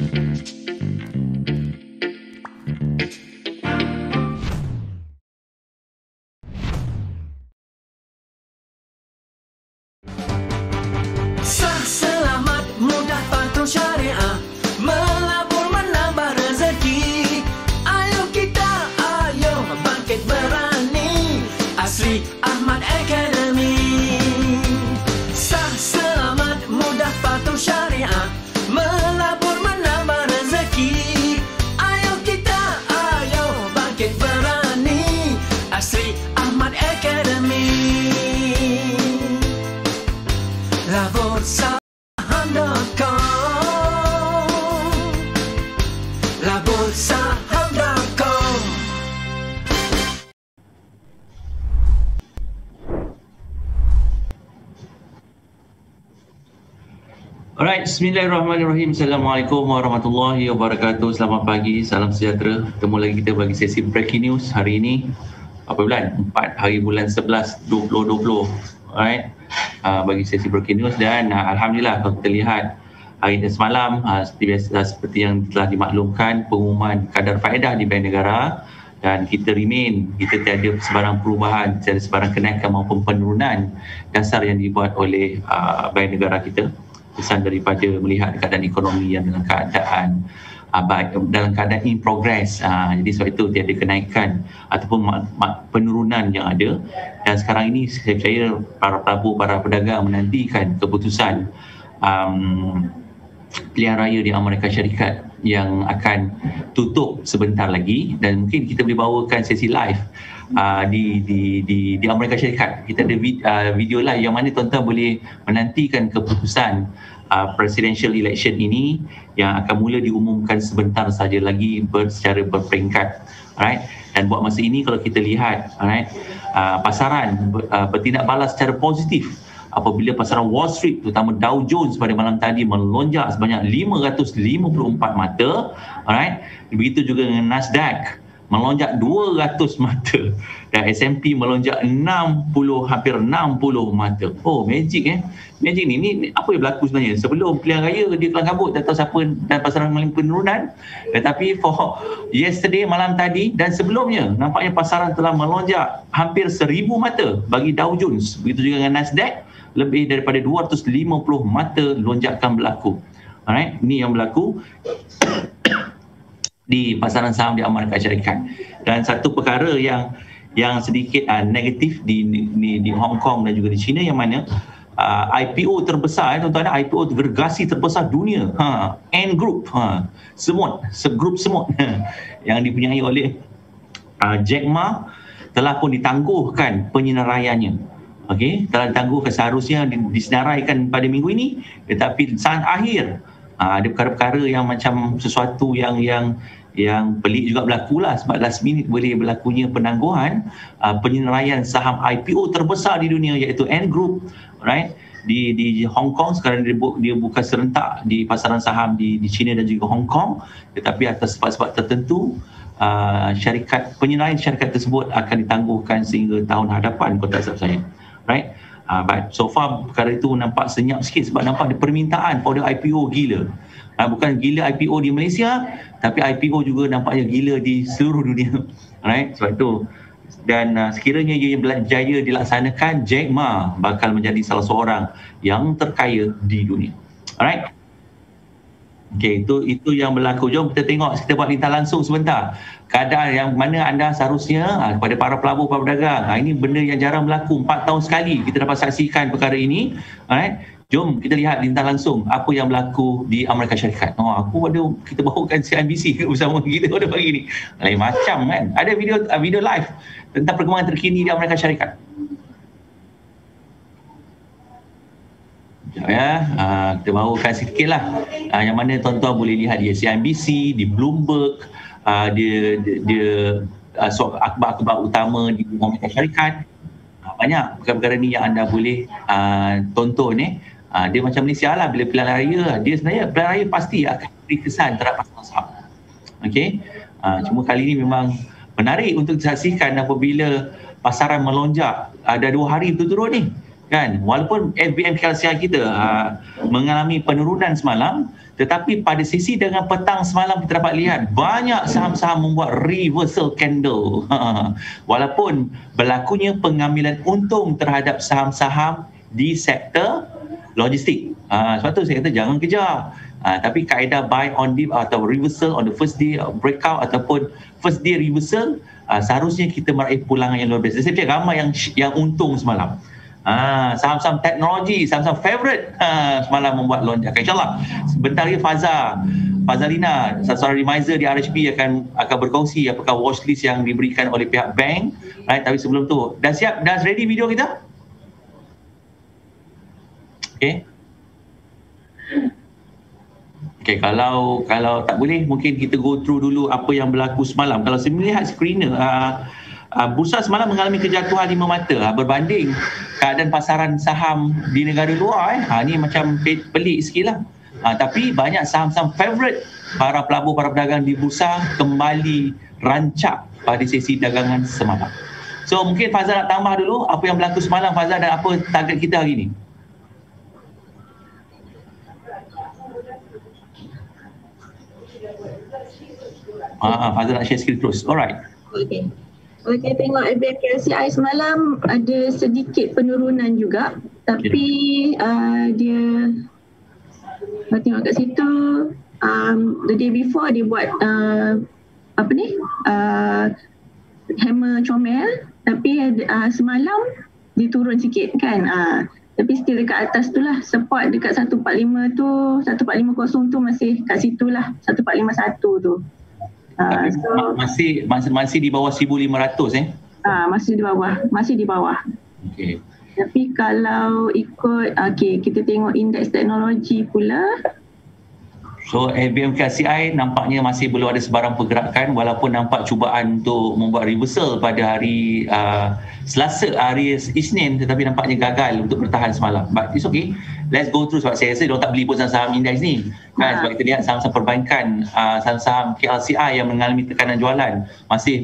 Sah, selamat, mudah, patuh syariah, melabur menambah rezeki. Ayo kita, ayo bangkit berani, Asri Ahmad Academy. Sah, selamat, mudah, patuh syariah, melabur menambah rezeki. Ayo kita, ayo bangkit berani, Asri Ahmad Academy. Labursaham.com, Labursaham.com. Alright, bismillahirrahmanirrahim. Assalamualaikum warahmatullahi wabarakatuh. Selamat pagi, salam sejahtera. Ketemu lagi kita bagi sesi breaking news hari ini. Apa bulan? 4 hari bulan 11 2020. Alright. Bagi sesi breaking news dan alhamdulillah kalau kita lihat hari ini semalam seperti biasa, seperti yang telah dimaklumkan pengumuman kadar faedah di Bank Negara, dan kita tiada sebarang perubahan, tiada sebarang kenaikan maupun penurunan dasar yang dibuat oleh Bank Negara kita. Kesan daripada melihat keadaan ekonomi yang dalam keadaan dalam keadaan in progress. Jadi sebab itu tiada kenaikan ataupun penurunan yang ada. Dan sekarang ini saya percaya para pedagang menantikan keputusan pilihan raya di Amerika Syarikat yang akan tutup sebentar lagi, dan mungkin kita boleh bawakan sesi live di Amerika Syarikat. Kita ada video live yang mana tuan-tuan boleh menantikan keputusan presidential election ini yang akan mula diumumkan sebentar saja lagi secara berperingkat. Alright, dan buat masa ini kalau kita lihat, alright, pasaran bertindak balas secara positif apabila pasaran Wall Street terutama Dow Jones pada malam tadi melonjak sebanyak 554 mata. Alright, begitu juga dengan Nasdaq melonjak 200 mata dan S&P melonjak hampir 60 mata. Oh, magic Magic ni apa yang berlaku sebenarnya? Sebelum pilihan raya dia kelang kabut, tak tahu siapa dan pasaran mengalami penurunan. Tetapi for yesterday, malam tadi dan sebelumnya, nampaknya pasaran telah melonjak hampir 1000 mata bagi Dow Jones. Begitu juga dengan Nasdaq, lebih daripada 250 mata lonjakan berlaku. Alright, ini yang berlaku di pasaran saham di Amerika Syarikat. Dan satu perkara yang sedikit negatif di Hong Kong dan juga di China, yang mana IPO terbesar, tuan-tuan, IPO gergasi terbesar dunia, Ant Group, segrup semut yang dipunyai oleh Jack Ma telah pun ditangguhkan penyenaraiannya. Okey, telah ditangguhkan, seharusnya disenaraikan pada minggu ini, tetapi saat akhir ada perkara-perkara yang macam sesuatu yang pelik juga berlakulah, sebab last minute boleh berlakunya penangguhan penyenaraian saham IPO terbesar di dunia, iaitu Ant Group, right, di Hong Kong. Sekarang dia bukan serentak di pasaran saham di China dan juga Hong Kong, tetapi atas sebab-sebab tertentu syarikat penyenaraian syarikat tersebut akan ditangguhkan sehingga tahun hadapan, kalau tak silap saya, right. But so far perkara itu nampak senyap sikit sebab nampak ada permintaan pada IPO gila. Bukan gila IPO di Malaysia, tapi IPO juga nampaknya gila di seluruh dunia. Alright, sebab itu. Dan sekiranya ia berjaya dilaksanakan, Jack Ma bakal menjadi salah seorang yang terkaya di dunia. Alright. Okey, itu yang berlaku. Jom kita tengok, kita buat lintas langsung sebentar. Keadaan yang mana anda seharusnya kepada para pelabur, para pedagang. Ini benda yang jarang berlaku, 4 tahun sekali kita dapat saksikan perkara ini. Alright. Jom kita lihat lintas langsung apa yang berlaku di Amerika Syarikat. Kita bawakan CNBC bersama kita pada pagi ni. Lain macam kan. Ada video live tentang perkembangan terkini di Amerika Syarikat. Kita bawakan sikit lah yang mana tuan-tuan boleh lihat di CNBC, di Bloomberg, dia akhbar-akhbar utama di Amerika Syarikat. Banyak perkara-perkara ni yang anda boleh tonton. Dia macam Malaysia lah, bila pilihan raya, dia sebenarnya pilihan raya pasti akan beri kesan terhadap pasaran saham. Okey, cuma kali ini memang menarik untuk disaksikan apabila pasaran melonjak. Ada 2 hari berturut-turut ni kan, walaupun FBM KLCI kita mengalami penurunan semalam, Tetapi pada sisi dengan petang semalam kita dapat lihat banyak saham-saham membuat reversal candle. Walaupun berlakunya pengambilan untung terhadap saham-saham di sektor logistik. Sebab tu saya kata jangan kejar. Tapi kaedah buy on dip atau reversal on the first day breakout ataupun first day reversal, seharusnya kita meraih pulangan yang luar biasa. Saya cakap ramai yang untung semalam. Saham-saham teknologi, saham-saham favorite semalam membuat lonjakan. InsyaAllah sebentar lagi Fazalina, seorang remiser di RHB akan berkongsi apakah watchlist yang diberikan oleh pihak bank. Right, tapi sebelum tu, dah siap? Dah ready video kita? Okay, kalau tak boleh, mungkin kita go through dulu apa yang berlaku semalam. Kalau saya melihat screener, bursa semalam mengalami kejatuhan 5 mata berbanding keadaan pasaran saham di negara luar. Ni macam pelik sikit lah. Tapi banyak saham-saham favourite para pelabur, para pedagang di bursa kembali rancak pada sesi dagangan semalam. So mungkin Fazal nak tambah dulu apa yang berlaku semalam, Fazal, dan apa target kita hari ni. Fazal nak share screen terus. Alright. Okay, tengok FBMKCI semalam ada sedikit penurunan juga, tapi dia tengok kat situ the day before dia buat hammer comel, tapi semalam dia turun sikit kan, tapi still dekat atas tu lah. Support dekat 145 tu, 1450 tu masih kat situ lah, 1451 tu. Masih di bawah 1,500 masih di bawah. Okey. Tapi kalau ikut kita tengok indeks teknologi pula. So FBMKCI nampaknya masih belum ada sebarang pergerakan, walaupun nampak cubaan untuk membuat reversal pada hari hari Isnin, tetapi nampaknya gagal untuk bertahan semalam. But it's okay. Let's go through, sebab saya rasa diorang tak beli pun saham indeks ni. Kan, sebab kita lihat saham-saham perbankan, saham-saham KLCI yang mengalami tekanan jualan masih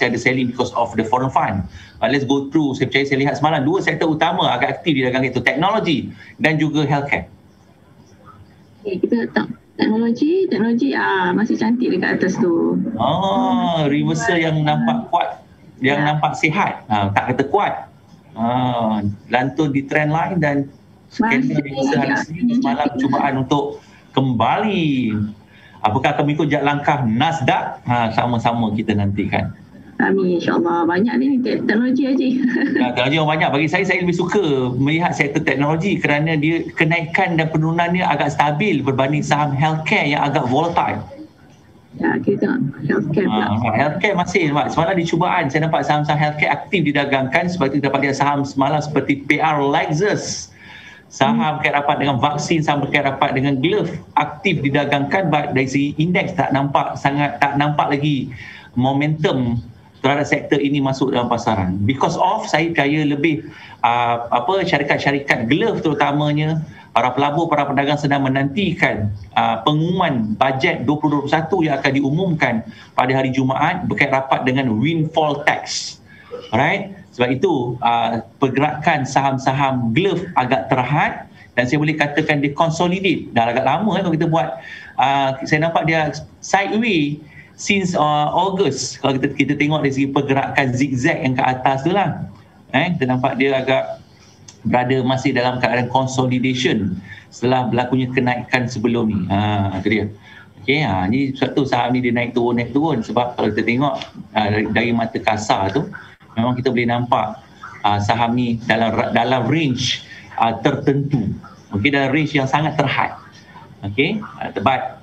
ada selling because of the foreign fund. Let's go through. Saya percaya saya lihat semalam dua sektor utama agak aktif di dagang, iaitu teknologi dan juga healthcare. Kita letak teknologi masih cantik dekat atas tu. Reversal yang nampak kuat, yang nampak sihat, tak kata kuat. Lantun di trend line dan semalam cubaan untuk kembali. Apakah akan mengikut langkah Nasdaq? Sama-sama kita nantikan. Amin, insyaAllah. Banyak ni teknologi Haji. Teknologi yang banyak. Bagi saya lebih suka melihat sektor teknologi kerana dia kenaikan dan penurunannya agak stabil berbanding saham healthcare yang agak volatile. Ya, kita tengok healthcare pula. Healthcare masih, semalam di cubaan saya nampak saham-saham healthcare aktif didagangkan. Sebab itu dapat lihat saham semalam seperti PR Lexus, saham kait rapat dengan vaksin, saham kait rapat dengan glove aktif didagangkan. Dari segi indeks tak nampak lagi momentum terhadap sektor ini masuk dalam pasaran. Because of, saya percaya lebih syarikat-syarikat glove terutamanya, para pelabur, para pedagang sedang menantikan pengumuman bajet 2021 yang akan diumumkan pada hari Jumaat berkait rapat dengan windfall tax. Alright? Sebab itu pergerakan saham-saham glove agak terhad, dan saya boleh katakan dia consolidate. Dah agak lama kalau kita buat, saya nampak dia sideway since August. Kalau kita tengok dari segi pergerakan zigzag yang ke atas tu lah, kita nampak dia agak berada masih dalam keadaan consolidation setelah berlakunya kenaikan sebelum ni. Itu dia. Okay, ni satu saham ni dia naik turun sebab kalau kita tengok dari mata kasar tu, memang kita boleh nampak saham ni dalam range tertentu. Okay, dalam range yang sangat terhad. Okay, but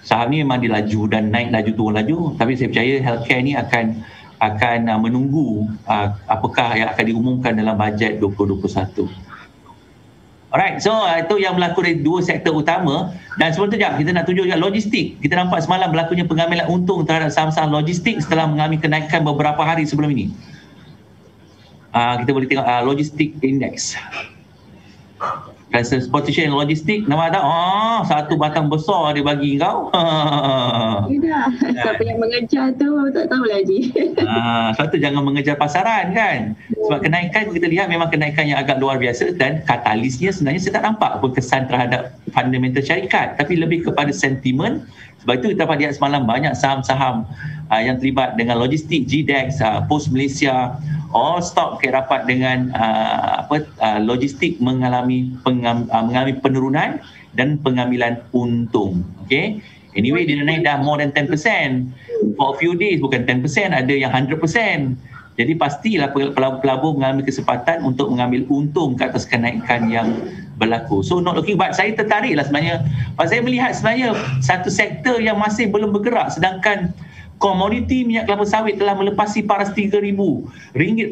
saham ni memang dia laju dan naik laju turun laju, tapi saya percaya healthcare ni akan menunggu apakah yang akan diumumkan dalam bajet 2021. Alright, so itu yang berlaku dari dua sektor utama. Dan sebelum tu kita nak tunjuk juga logistik. Kita nampak semalam berlakunya pengambilan untung terhadap saham-saham logistik setelah mengalami kenaikan beberapa hari sebelum ini. Kita boleh tengok logistik index. Transportation and logistik, nama tak? Satu batang besar dia bagi kau. Tidak. Siapa yang mengejar tu tak tahu lagi. Sebab tu jangan mengejar pasaran kan. Sebab kenaikan kita lihat memang kenaikan yang agak luar biasa dan katalisnya sebenarnya saya tak nampak apa kesan terhadap fundamental syarikat, tapi lebih kepada sentimen. Sebab itu kita dapat lihat semalam banyak saham-saham yang terlibat dengan logistik, GDEX, Post Malaysia, all stock dapat dengan logistik mengalami penurunan dan pengambilan untung. Okay. Anyway, dia naik dah more than 10%. For a few days bukan 10%, ada yang 100%. Jadi pastilah pelabur mengalami kesempatan untuk mengambil untung ke atas kenaikan yang berlaku. So not looking back, saya tertariklah sebenarnya. Saya melihat sebenarnya satu sektor yang masih belum bergerak, sedangkan komoditi minyak kelapa sawit telah melepasi paras RM3,000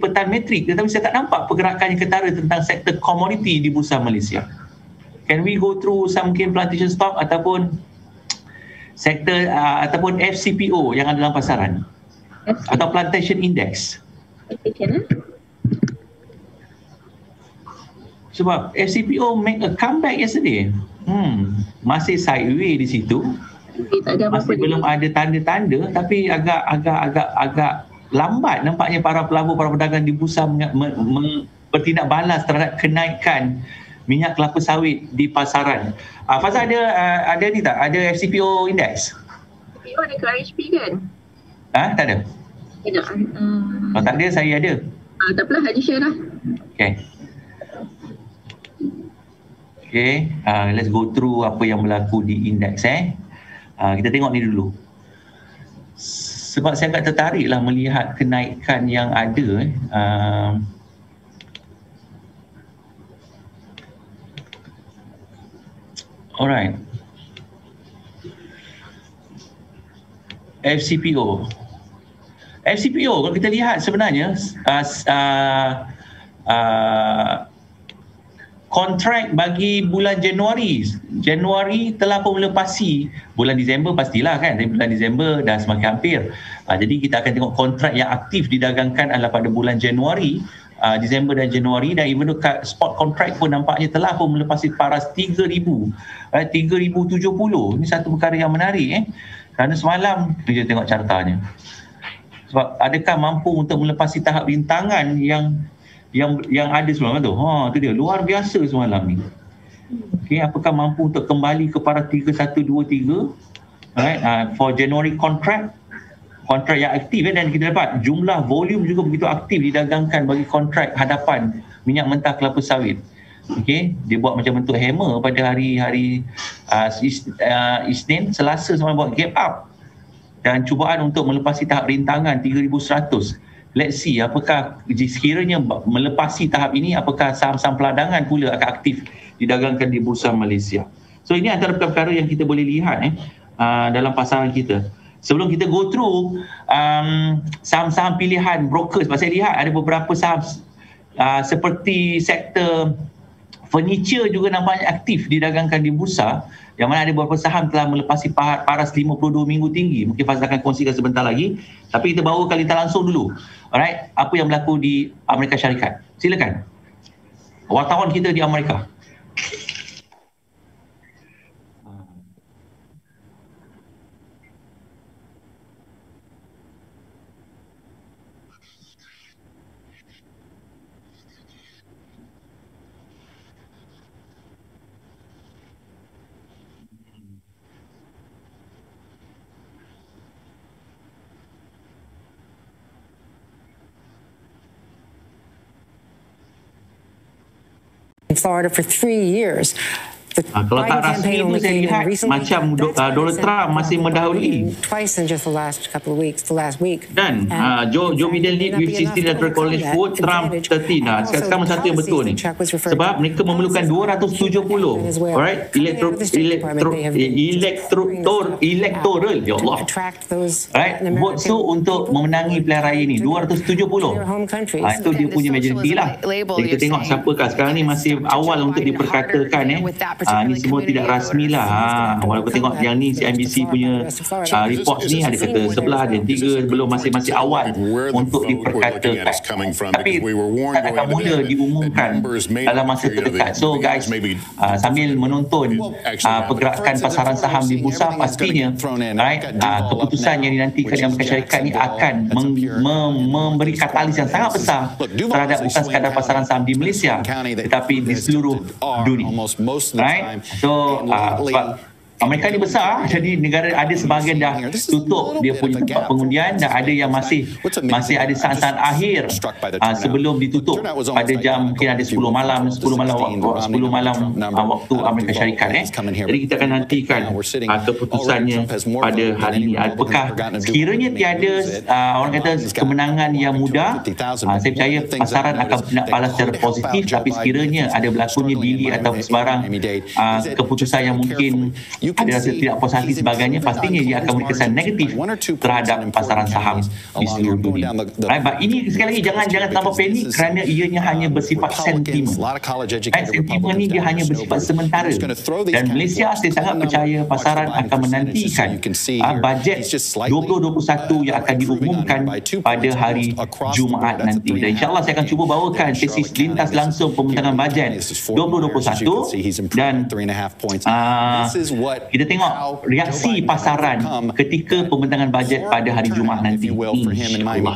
per tan metrik, tetapi saya tak nampak pergerakan yang ketara tentang sektor komoditi di Bursa Malaysia. Can we go through some cane plantation stock ataupun sektor ataupun FCPO yang ada dalam pasaran atau plantation index? Sebab FCPO make a comeback yesterday. Masih sideways di situ. Masih belum ada tanda-tanda, tapi agak lambat nampaknya para pelabur, para pedagang di bursa bertindak balas terhadap kenaikan minyak kelapa sawit di pasaran. Fazal ada ni tak? Ada FCPO index? FCPO ada ke RHP kan? Tak ada. Tidak. Kalau tak ada, saya ada. Tak apalah, Haji share lah. Okay, let's go through apa yang berlaku di indeks. Kita tengok ni dulu. Sebab saya agak tertarik lah melihat kenaikan yang ada. Alright. FCPO kalau kita lihat sebenarnya kontrak bagi bulan Januari telah pun melepasi bulan Disember, pastilah kan, tapi bulan Disember dah semakin hampir. Jadi kita akan tengok kontrak yang aktif didagangkan adalah pada bulan Januari, Disember dan Januari, dan even spot kontrak pun nampaknya telah pun melepasi paras 3,000, 3,070. Ini satu perkara yang menarik kerana semalam kita tengok cartanya. Sebab adakah mampu untuk melepasi tahap rintangan yang ada semalam tu? Tu dia, luar biasa semalam ni. Okay, apakah mampu untuk kembali ke paras 3,123? Alright, for January kontrak yang aktif, dan kita dapat jumlah volume juga begitu aktif didagangkan bagi kontrak hadapan minyak mentah kelapa sawit. Okay, dia buat macam bentuk hammer pada hari Isnin, Selasa semalam buat gap up dan cubaan untuk melepasi tahap rintangan 3,100. Let's see apakah sekiranya melepasi tahap ini, apakah saham-saham peladangan pula akan aktif didagangkan di Bursa Malaysia. So ini antara perkara yang kita boleh lihat dalam pasaran kita. Sebelum kita go through saham-saham pilihan brokers, saya lihat ada beberapa saham seperti sektor furniture juga nampaknya aktif didagangkan di bursa, yang mana ada beberapa saham telah melepasi paras 52 minggu tinggi. Mungkin Fazal akan kongsikan sebentar lagi, tapi kita bawakan kita langsung dulu. Alright, apa yang berlaku di Amerika Syarikat? Silakan wartawan kita di Amerika. Florida for 3 years. Kalau tak rasmi itu saya lihat macam Donald Trump masih mendahului. Twice in just the last week. Dan Joe Biden lead with 16 electoral college vote, Trump 13. Sekarang satu yang betul ni. Sebab mereka memerlukan 270, alright, electoral, ya Allah, right, vote so untuk memenangi pilihan raya ni 270. Itu dia punya majoriti lah. Jadi kita tengok siapakah sekarang ni, masih awal untuk diperkatakan Ni semua tidak rasmi lah. Walaupun tengok yang ni CNBC punya report ni ada kata sebelah, ada 3, belum masih awal untuk diperkatakan. Tapi akan mula diumumkan dalam masa terdekat. So guys, sambil menonton pergerakan pasaran saham di bursa, pastinya keputusan yang dinantikan di Amerika Syarikat ni akan memberi katalis yang sangat besar terhadap bukan sekadar pasaran saham di Malaysia tetapi di seluruh dunia. Right? So sebab Amerika ni besar, jadi negara ada sebahagian dah tutup dia punya tempat pengundian dan ada yang masih ada saat-saat akhir sebelum ditutup pada jam mungkin ada 10 malam waktu Amerika Syarikat. Jadi kita akan nantikan keputusannya pada hari ini. Apakah sekiranya tiada orang kata kemenangan yang mudah, saya percaya pasaran akan bertindak balas secara positif, tapi sekiranya ada berlakunya dili atau sebarang keputusan yang mungkin ada rasa tidak puas hati sebagainya, pastinya dia akan memberi kesan negatif terhadap pasaran saham di seluruh dunia. Ini sekali lagi jangan terlalu panik kerana ianya hanya bersifat sentimen. Sentimen ni dia hanya bersifat sementara. Dan Malaysia saya sangat percaya pasaran akan menantikan bajet 2021 yang akan diumumkan pada hari Jumaat nanti. Dan insyaAllah saya akan cuba bawakan sesi lintas langsung pembintangan bajet 2021 dan kita tengok reaksi pasaran ketika pembentangan bajet pada hari Jumaat nanti. InsyaAllah.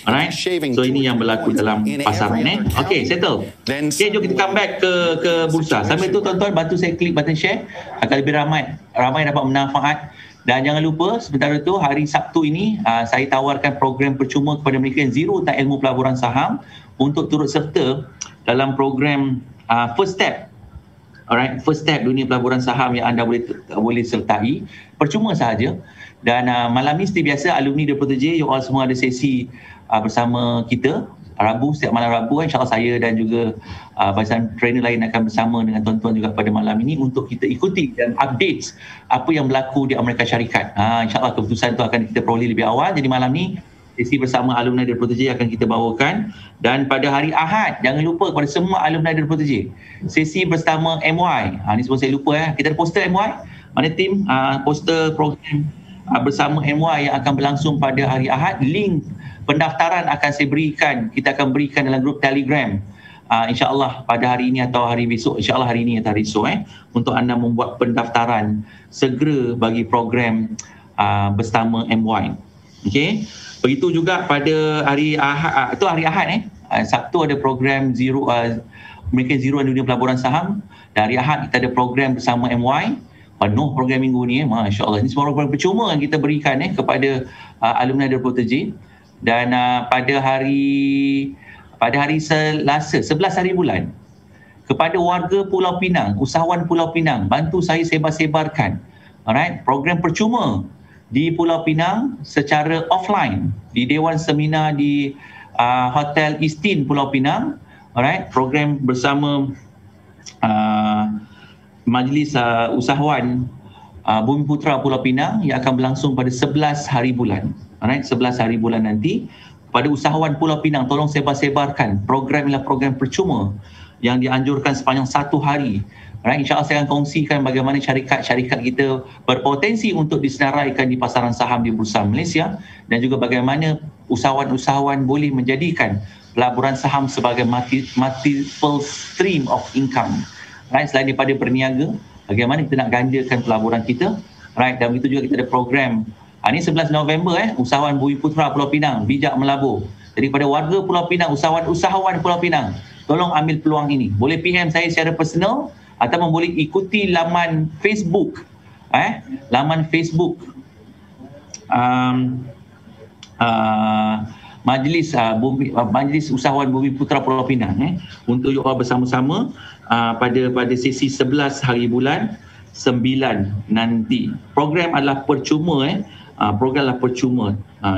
Alright. So ini yang berlaku dalam pasaran. Okay, settle. Okay, jom kita come back ke bursa. Sambil tu tuan-tuan bantu saya klik button share agar lebih ramai dapat bermanfaat. Dan jangan lupa sementara tu hari Sabtu ini saya tawarkan program percuma kepada mereka yang zero tentang ilmu pelaburan saham untuk turut serta dalam program First Step. Alright, First Step dunia pelaburan saham yang anda boleh sertai percuma sahaja. Dan malam ni seperti biasa alumni Depot J, you all semua ada sesi bersama kita Rabu, setiap malam Rabu. InsyaAllah saya dan juga barisan trainer lain akan bersama dengan tuan-tuan juga pada malam ini untuk kita ikuti dan update apa yang berlaku di Amerika Syarikat. InsyaAllah keputusan tu akan kita peroleh lebih awal. Jadi malam ni sesi bersama alumni dari Protege akan kita bawakan. Dan pada hari Ahad, jangan lupa kepada semua alumni dari Protege, sesi bersama MY. Ni semua saya lupa. Kita ada poster MY. Mana tim poster program bersama MY yang akan berlangsung pada hari Ahad. Link pendaftaran akan saya berikan. Kita akan berikan dalam grup Telegram. InsyaAllah pada hari ini atau hari besok. InsyaAllah hari ini atau hari esok untuk anda membuat pendaftaran segera bagi program bersama MY. Okey. Begitu juga pada hari Ahad, itu hari Ahad Sabtu ada program American Zero dan dunia pelaburan saham. Dan hari Ahad kita ada program bersama MY. Penuh program minggu ni Masya-Allah. Ini semua program percuma yang kita berikan kepada alumni dari Protege. Dan pada hari Selasa 11 hari bulan, kepada warga Pulau Pinang, usahawan Pulau Pinang, bantu saya sebar-sebarkan program percuma di Pulau Pinang secara offline di Dewan Seminar di Hotel Istin Pulau Pinang. Program bersama Majlis Usahawan Bumi Putra Pulau Pinang yang akan berlangsung pada 11 hari bulan. 11 hari bulan nanti. Pada usahawan Pulau Pinang, tolong sebar-sebarkan program ialah program percuma yang dianjurkan sepanjang 1 hari. InsyaAllah saya akan kongsikan bagaimana syarikat-syarikat kita berpotensi untuk disenaraikan di pasaran saham di Bursa Malaysia dan juga bagaimana usahawan-usahawan boleh menjadikan pelaburan saham sebagai multiple stream of income. Selain daripada berniaga, bagaimana kita nak gandakan pelaburan kita. Dan begitu juga kita ada program ini 11 November usahawan Bumi Putra Pulau Pinang bijak melabur. Jadi pada warga Pulau Pinang, usahawan Pulau Pinang, tolong ambil peluang ini. Boleh PM saya secara personal atau boleh ikuti laman Facebook Majlis Usahawan Bumi Putra Pulau Pinang untuk you all bersama-sama pada sesi 11 hari bulan 9 nanti. Program adalah percuma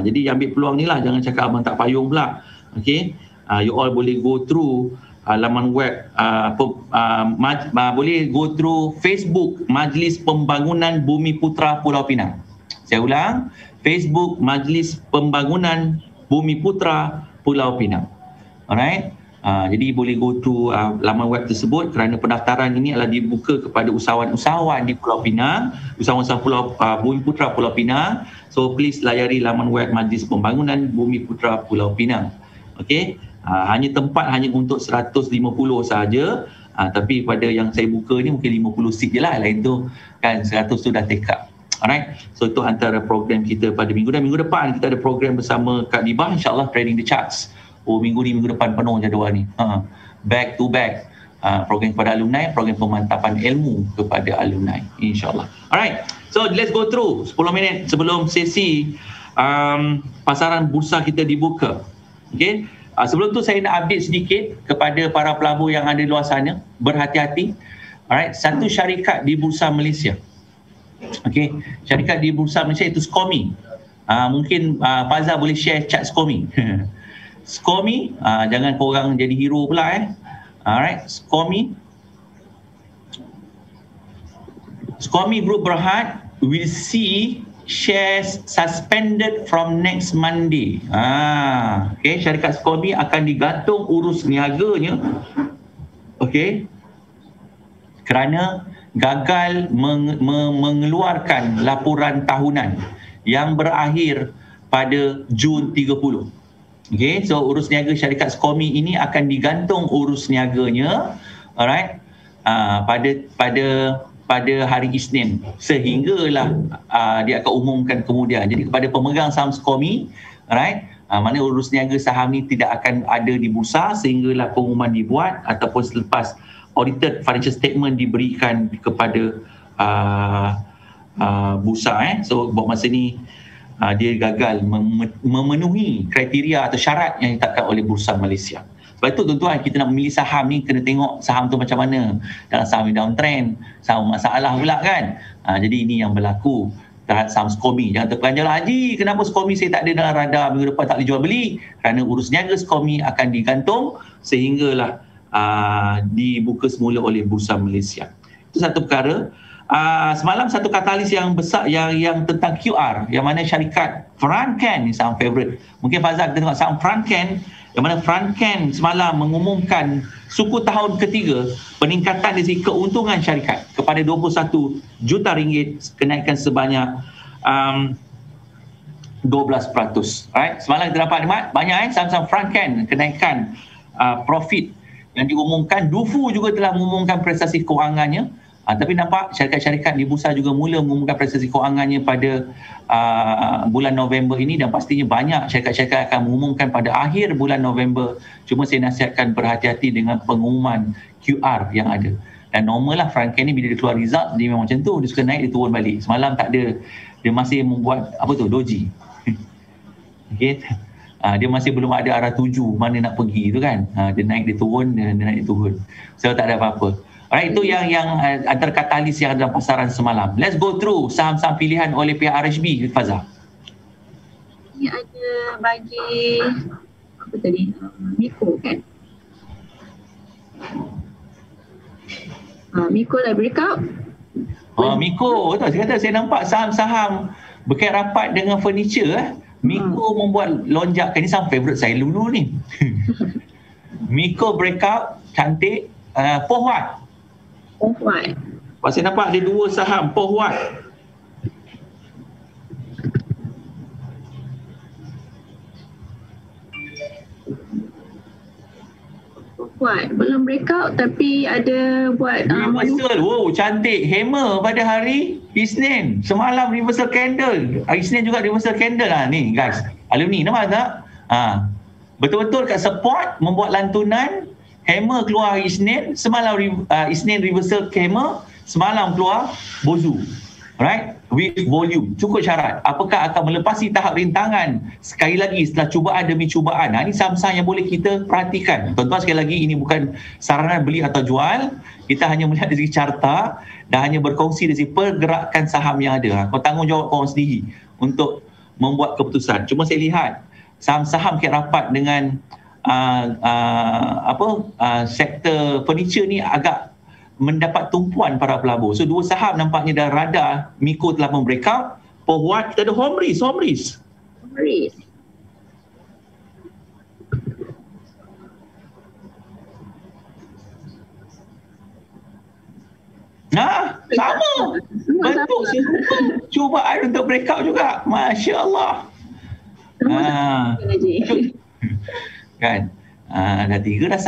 jadi ambil peluang ni lah, jangan cakap abang tak payung pula. Okay, you all boleh go through laman web boleh go through Facebook Majlis Pembangunan Bumi Putra Pulau Pinang. Saya ulang, Facebook Majlis Pembangunan Bumi Putra Pulau Pinang. Alright. Jadi boleh go to laman web tersebut kerana pendaftaran ini adalah dibuka kepada usahawan-usahawan di Pulau Pinang, usahawan-usahawan Bumi Putra Pulau Pinang. So please layari laman web Majlis Pembangunan Bumi Putra Pulau Pinang. Okey, hanya tempat hanya untuk 150 sahaja. Tapi pada yang saya buka ni mungkin 50 seat je lah, lain tu kan 100 tu dah take up. Alright, so itu antara program kita pada minggu, dan minggu depan kita ada program bersama Kak Dibah, insyaAllah Trading the Charts. Minggu ni, minggu depan penuh jadual ni, back to back program kepada alumni, program pemantapan ilmu kepada alumni, insyaAllah. Alright, so let's go through 10 minit sebelum sesi pasaran bursa kita dibuka. Okay, sebelum tu saya nak update sedikit kepada para pelabur yang ada di luar sana, berhati-hati. Alright, satu syarikat di Bursa Malaysia. Okey, syarikat di Bursa Malaysia itu SCOMI. Mungkin Fazal boleh share chat SCOMI. SCOMI, jangan korang jadi hero pula Alright, SCOMI Group Berhad will see shares suspended from next Monday. Okay, syarikat SCOMI akan digantung urus niaganya. Okay, kerana gagal mengeluarkan laporan tahunan yang berakhir pada Jun 30. Okay, so urus niaga syarikat SCOMI ini akan digantung urus niaganya, alright, pada hari Isnin, sehinggalah dia akan umumkan kemudian. Jadi kepada pemegang saham SCOMI, alright, mana urus niaga saham ni tidak akan ada di bursa sehinggalah pengumuman dibuat ataupun selepas audited financial statement diberikan kepada bursa. So buat masa ni dia gagal memenuhi kriteria atau syarat yang ditetapkan oleh Bursa Malaysia. Sebab itu tuan-tuan, kita nak memilih saham ni kena tengok saham tu macam mana. Dalam saham ni downtrend, saham masalah pula kan. Jadi ini yang berlaku terhadap saham SCOMI. Jangan terperanjat lah, Haji, kenapa SCOMI saya tak ada dalam radar, minggu depan tak boleh jual beli? Kerana urus niaga SCOMI akan digantung sehinggalah dibuka semula oleh Bursa Malaysia. Itu satu perkara. Semalam satu katalis yang besar yang tentang QR, yang mana syarikat Franken ni saham favourite. Mungkin Fazal kita tengok saham Franken, yang mana Franken semalam mengumumkan suku tahun ketiga peningkatan dari segi keuntungan syarikat kepada 21 juta ringgit, kenaikan sebanyak 12%. Alright, semalam kita dapat banyak saham-saham Franken kenaikan profit yang diumumkan. Dufu juga telah mengumumkan prestasi kewangannya. Tapi nampak syarikat-syarikat di bursa juga mula mengumumkan prestasi kewangannya pada bulan November ini, dan pastinya banyak syarikat-syarikat akan mengumumkan pada akhir bulan November. Cuma saya nasihatkan berhati-hati dengan pengumuman QR yang ada. Dan normal lah Franken ni bila dia keluar result dia memang macam tu, dia suka naik dia turun balik. Semalam tak ada, dia masih membuat doji. Okay. Dia masih belum ada arah tuju mana nak pergi tu kan. Dia naik dia turun, dia naik dia turun. So tak ada apa-apa. Alright, itu yang antara katalis yang ada dalam pasaran semalam. Let's go through saham-saham pilihan oleh pihak RHB, Fazal. Ini ada bagi apa tadi? Miko kan? Miko dah breakout. Miko, betul. Saya kata saya nampak saham-saham berkait rapat dengan furniture. Miko membuat lonjakan. Ini saham favourite saya dulu ni. Miko breakout, cantik. Pohwat. Saya nampak ada dua saham Pohwat. Pohwat belum breakout tapi ada buat reversal. Wow, cantik. Hammer pada hari Isnin. Semalam reversal candle. Hari Isnin juga reversal candle lah ni guys. Alumni nampak tak? Betul-betul kat support membuat lantunan. Hammer keluar hari Isnin, semalam Isnin reversal Hammer, semalam keluar Bozu. Alright, with volume. Cukup syarat. Apakah akan melepasi tahap rintangan sekali lagi setelah cubaan demi cubaan? Ini saham-saham yang boleh kita perhatikan. Tuan-tuan, sekali lagi ini bukan saranan beli atau jual. Kita hanya melihat dari segi carta dan hanya berkongsi dari segi pergerakan saham yang ada. Kau tanggungjawab korang sendiri untuk membuat keputusan. Cuma saya lihat saham-saham kait rapat dengan sektor furniture ni agak mendapat tumpuan para pelabur. So dua saham nampaknya dah radar. Miko telah membreakout. Pohwat, kita ada Homris. Nah, sama. Bentuk cuba untuk breakout juga. Masya Allah. Kan? Dah 3 dah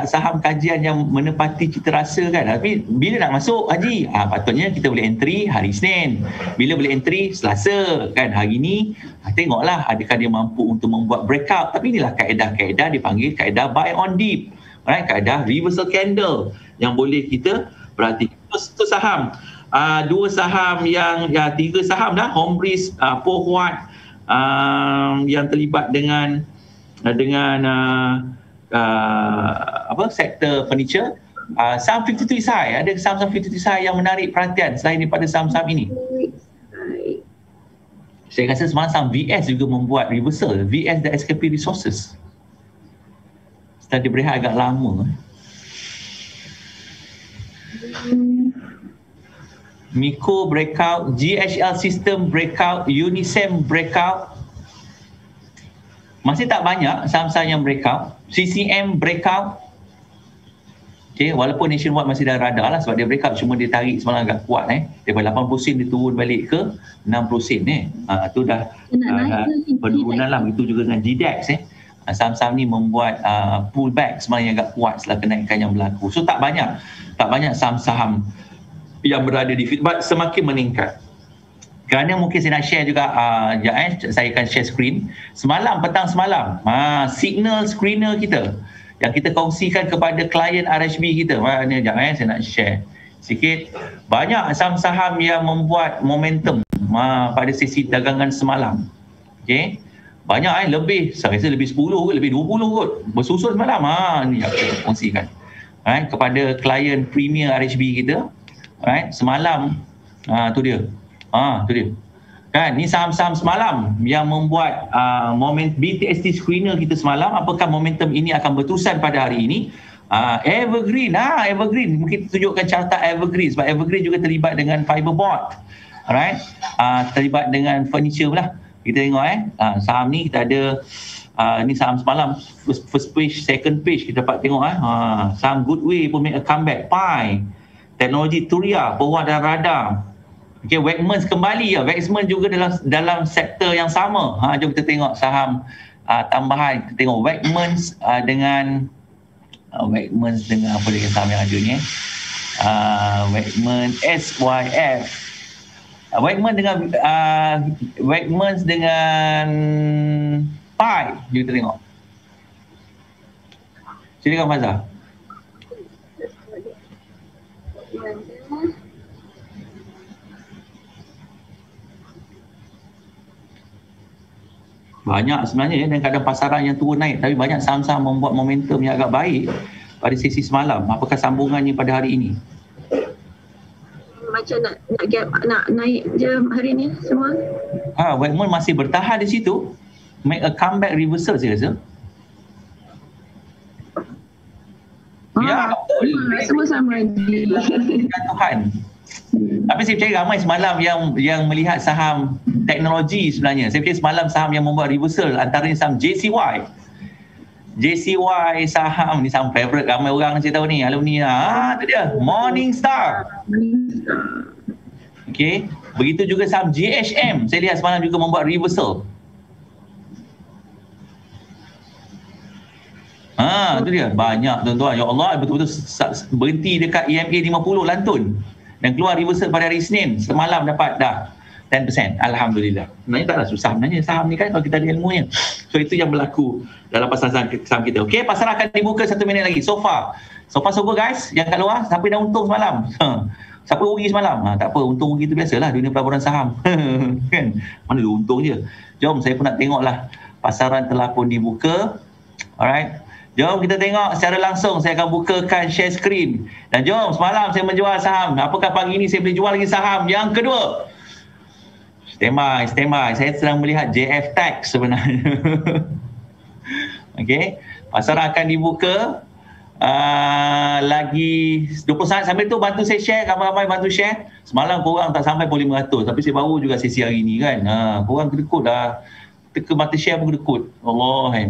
saham kajian yang menepati cita rasa kan. Tapi bila nak masuk Haji, patutnya kita boleh entry hari Isnin. Bila boleh entry Selasa kan. Hari ni tengoklah adakah dia mampu untuk membuat breakout. Tapi inilah kaedah-kaedah dipanggil kaedah buy on dip. Right? Kaedah reversal candle yang boleh kita perhatikan. Itu saham. 2 saham yang 3 saham dah. Hombris, Poh Huat yang terlibat dengan sektor furniture. Saham 52 SI, ada saham 52 SI yang menarik perhatian selain daripada saham-saham ini. Saya rasa semalam saham VS juga membuat reversal. VS dan SKP Resources setelah dia berehat agak lama. Miko breakout, GHL System breakout, Unisem breakout. Masih tak banyak saham-saham yang breakout. CCM breakout. Okay, walaupun Nationwide masih dah radar lah sebab dia breakout, cuma dia tarik semalam agak kuat daripada 80 sen dia turun balik ke 60 sen tu dah penurunan lah. Begitu juga dengan GDAX saham-saham ni membuat pullback semalam yang agak kuat setelah kenaikan yang berlaku. So tak banyak saham-saham yang berada di feedback semakin meningkat. Kerana mungkin saya nak share juga, saya akan share screen. Petang semalam, signal screener kita yang kita kongsikan kepada klien RHB kita. Mana saya nak share sikit. Banyak saham-saham yang membuat momentum pada sesi dagangan semalam. Okay. Banyak saya rasa lebih 10 kot, lebih 20 kot. Bersusun semalam. Ni yang kita kongsikan. Kepada klien premier RHB kita. Semalam, tu dia. Tu dia. Kan, ni saham-saham semalam yang membuat BTST screener kita semalam. Apakah momentum ini akan berterusan pada hari ini? Evergreen. Evergreen. Mungkin kita tunjukkan carta Evergreen sebab Evergreen juga terlibat dengan fiberboard. Alright. Terlibat dengan furniture lah. Kita tengok saham ni kita ada ni saham semalam first page, second page kita dapat tengok saham Goodway pun make a comeback. Pi, teknologi Turia, Poh dan Radar. Okay, Wegmans kembali Wegmans juga dalam sektor yang sama. Jom kita tengok saham tambahan. Kita tengok Wegmans dengan apa lagi saham yang ada ni Wegmans SYF. Wegmans dengan Pi. Jom kita tengok. Silakan Mazhar. Banyak sebenarnya dan kadang pasaran yang turun naik, tapi banyak saham-saham membuat momentum yang agak baik pada sesi semalam. Apakah sambungannya pada hari ini? Macam nak naik je hari ni semua. Wegmans masih bertahan di situ, make a comeback reversal saya rasa. Betul. Semua sama di Tuhan. Tapi saya percaya ramai semalam yang melihat saham teknologi sebenarnya. Saya percaya semalam saham yang membuat reversal antaranya saham JCY. JCY saham ni saham favorite ramai orang saya tahu ni. Alumni tu dia, Morningstar. Okey, begitu juga saham JHM. Saya lihat semalam juga membuat reversal. Tu dia. Banyak tuan-tuan. Ya Allah, betul-betul berhenti dekat EMA 50 lantun. Dan keluar reversal pada hari Isnin. Semalam dapat dah 10%. Alhamdulillah. Sebenarnya taklah susah sebenarnya saham ni kan kalau kita ada ilmunya. So itu yang berlaku dalam pasar saham kita. Okey, pasar akan dibuka 1 minit lagi. So far so good guys. Yang kat luar, siapa dah untung semalam? Siapa rugi semalam? Tak apa, untung rugi tu biasalah dunia pelaburan saham. Kan? Mana dia untung je. Jom, saya pun nak tengoklah. Pasaran telah pun dibuka. Alright. Jom kita tengok secara langsung. Saya akan bukakan share screen. Dan jom, semalam saya menjual saham. Apakah pagi ini saya boleh jual lagi saham yang kedua? Standby. Saya sedang melihat JF Tax sebenarnya. Okey. Pasar akan dibuka lagi 20 saat. Sambil tu bantu saya share. Ramai-ramai bantu share. Semalam korang tak sampai pun 500. Tapi saya baru juga sesi hari ni kan. Korang kedekut dah. Teka mata share pun kedekut. Allah.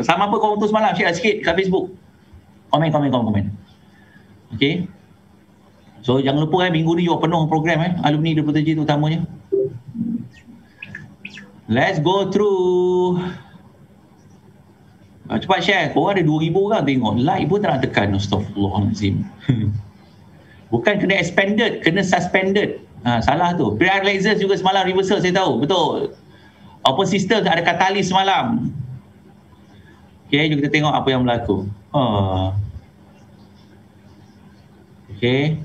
Sama apa korang tu semalam? Share sikit kat Facebook. Komen. Okey. So jangan lupa minggu ni juga penuh program alumni 27 tu utamanya. Let's go through. Cepat share. Korang ada 2,000 orang tengok. Like pun tak nak tekan. Astaghfirullahaladzim. Bukan kena expanded, kena suspended. Salah tu. PR Lexus juga semalam reversal saya tahu. Betul. Open System ada katalis semalam. Okay, jom kita tengok apa yang berlaku. Okay.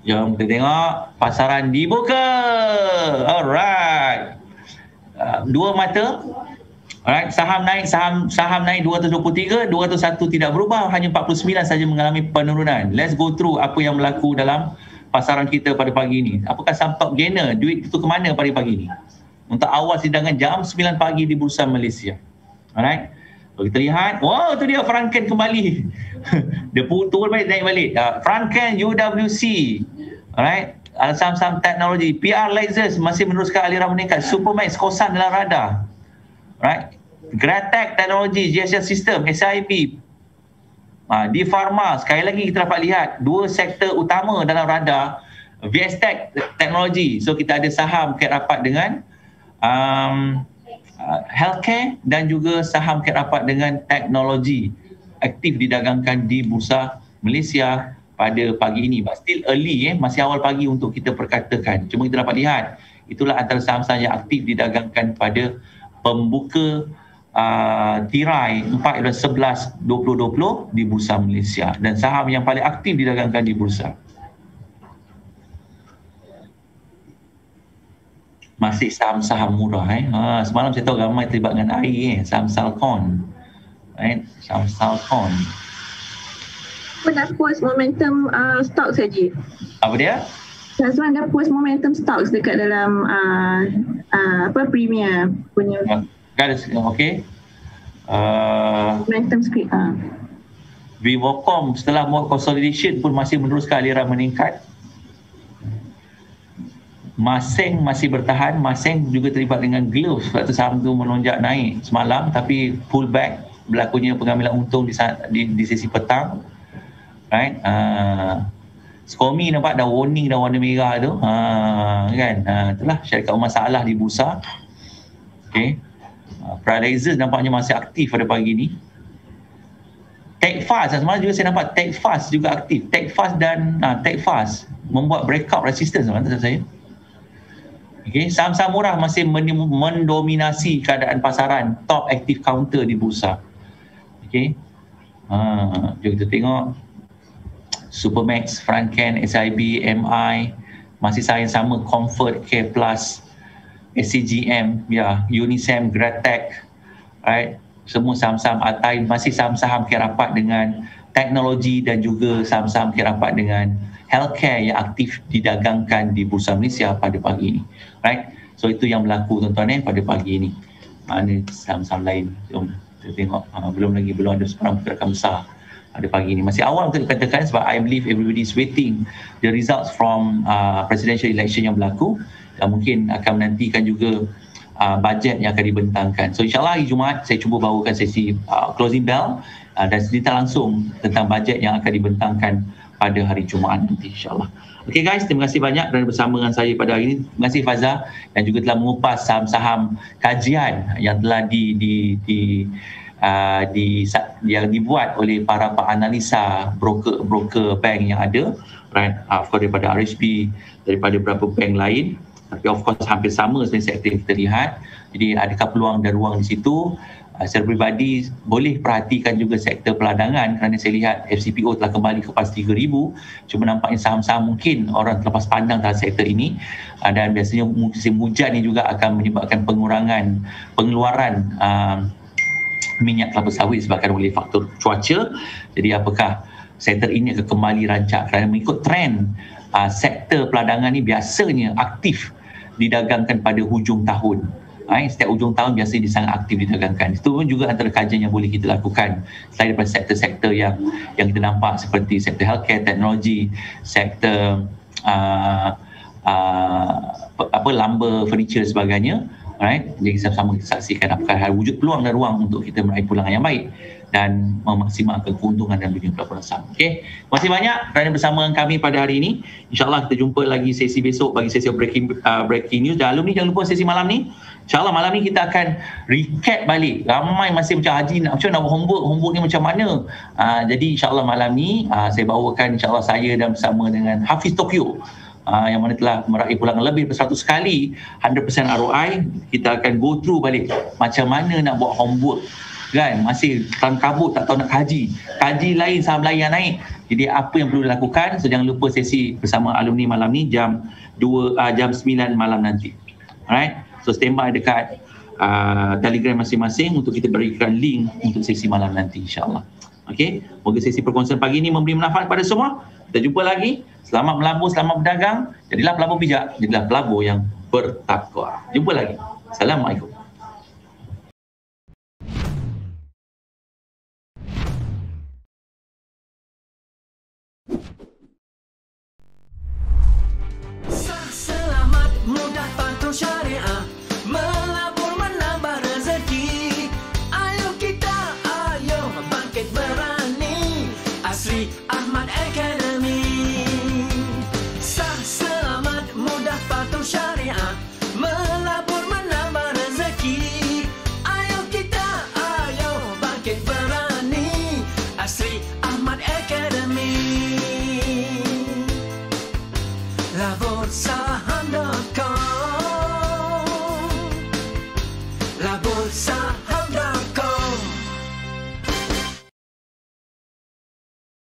Jom kita tengok pasaran dibuka. Alright. Dua mata. Alright, saham naik 223, 201 tidak berubah, hanya 49 saja mengalami penurunan. Let's go through apa yang berlaku dalam pasaran kita pada pagi ini. Apakah saham top gainer? Duit itu ke mana pada pagi ini? Untuk awal sidangan jam 9 pagi di Bursa Malaysia. Alright. Kalau kita lihat, wow, tu dia Franken kembali. Dia turun balik, naik balik. Franken, UWC. Alright. Saham-saham teknologi. PR Lexus masih meneruskan aliran meningkat. Supermax kosan dalam radar. Right. Gratek Teknologi, GSL System, SIB. Di Pharma, sekali lagi kita dapat lihat dua sektor utama dalam radar. VSTech Teknologi. So kita ada saham kait rapat dengan healthcare dan juga saham kait rapat dengan teknologi aktif didagangkan di Bursa Malaysia pada pagi ini. But still early, masih awal pagi untuk kita perkatakan. Cuma kita dapat lihat itulah antara saham-saham yang aktif didagangkan pada pembuka tirai 4/11/2020 di Bursa Malaysia dan saham yang paling aktif didagangkan di bursa. Masih saham-saham murah semalam saya tahu ramai terlibat dengan air saham Salcon. Saham Salcon. Pun dah post momentum stock saja. Apa dia? Azwan dah post momentum stocks dekat dalam Premier punya. Okey. Momentum script. Vivocom setelah more consolidation pun masih meneruskan aliran meningkat. Maseng masih bertahan. Maseng juga terlibat dengan Glove sebab tu saham tu melonjak naik semalam tapi pullback berlakunya pengambilan untung di sesi petang. Right? Skomi nampak dah warning dah warna merah tu. Kan? Itulah syarikat masalah di bursa. Okey. Pradazer nampaknya masih aktif pada pagi ni. Techfast semalam juga saya nampak Techfast juga aktif. Techfast dan Techfast membuat breakout resistance semalam saya. Okey, saham-saham murah masih mendominasi keadaan pasaran top active counter di bursa. Okey. Jom kita tengok Supermax, Franken, SIB, MI, masih saham yang sama, Comfort, Care Plus, SCGM, Unisem, Gratek, right? Semua saham-saham Atai, masih saham-saham kait rapat dengan teknologi dan juga saham-saham kait rapat dengan healthcare yang aktif didagangkan di Bursa Malaysia pada pagi ini, right? So itu yang berlaku tuan-tuan pada pagi ini. Mana saham-saham lain? Jom kita tengok. Belum ada sebarang pergerakan besar pada pagi ini. Masih awal untuk dikatakan sebab I believe everybody is waiting the results from presidential election yang berlaku dan mungkin akan menantikan juga bajet yang akan dibentangkan. So insyaAllah hari Jumaat saya cuba bawakan sesi closing bell dan cerita langsung tentang bajet yang akan dibentangkan pada hari Jumaat nanti insyaAllah. Okay guys, terima kasih banyak kerana bersama dengan saya pada hari ini. Terima kasih Faza dan juga telah mengupas saham-saham kajian yang telah yang dibuat oleh para analisa broker bank yang ada, right? Of course daripada RHB, daripada beberapa bank lain, tapi of course hampir sama seperti sektor yang kita lihat. Jadi adakah peluang dan ruang di situ? Secara peribadi boleh perhatikan juga sektor peladangan kerana saya lihat FCPO telah kembali ke pas 3,000. Cuma nampaknya saham-saham mungkin orang terlepas pandang terhadap sektor ini dan biasanya musim hujan ini juga akan menyebabkan pengeluaran minyak kelapa sawit disebabkan oleh faktor cuaca. Jadi apakah sektor ini akan kembali rancak kerana mengikut trend sektor peladangan ini biasanya aktif didagangkan pada hujung tahun. Setiap hujung tahun biasanya dia sangat aktif didagangkan. Itu pun juga antara kajian yang boleh kita lakukan selain daripada sektor-sektor yang kita nampak seperti sektor healthcare, teknologi, sektor lumber, furniture dan sebagainya. Alright, jadi sama-sama kita saksikan apakah wujud peluang dan ruang untuk kita meraih pulangan yang baik dan memaksimalkan keuntungan dalam dunia pelaburan saham. Okey, terima kasih banyak kerana bersama dengan kami pada hari ini. InsyaAllah kita jumpa lagi sesi besok bagi sesi breaking news. Dan alumni jangan lupa sesi malam ni. InsyaAllah malam ni kita akan recap balik. Ramai masih macam Haji nak buat homework ni macam mana. Jadi insyaAllah malam ni saya bawakan insyaAllah saya dan bersama dengan Hafiz Tokyo. Yang mana telah meraih pulangan lebih dari 100 kali 100% ROI. Kita akan go through balik macam mana nak buat homework kan, masih dalam kabut tak tahu nak kaji lain, saham lain yang naik. Jadi apa yang perlu dilakukan. So jangan lupa sesi bersama alumni malam ni jam 9 malam nanti. Alright, so standby dekat Telegram masing-masing untuk kita berikan link untuk sesi malam nanti insyaAllah. Okay, moga sesi perkongsian pagi ini memberi manfaat pada semua. Kita jumpa lagi. Selamat melabur, selamat berdagang. Jadilah pelabur bijak, jadilah pelabur yang bertakwa. Jumpa lagi. Assalamualaikum. Sah, selamat, mudah, patuh syariah, melabur menambah rezeki. Ayo kita, ayo bangkit berani, Asri Ahmad Academy. Sah, selamat, mudah, patuh syariah, melabur menambah rezeki. Ayo kita, ayo bangkit berani, Asri Ahmad Academy. Labursaham.com. Labursaham.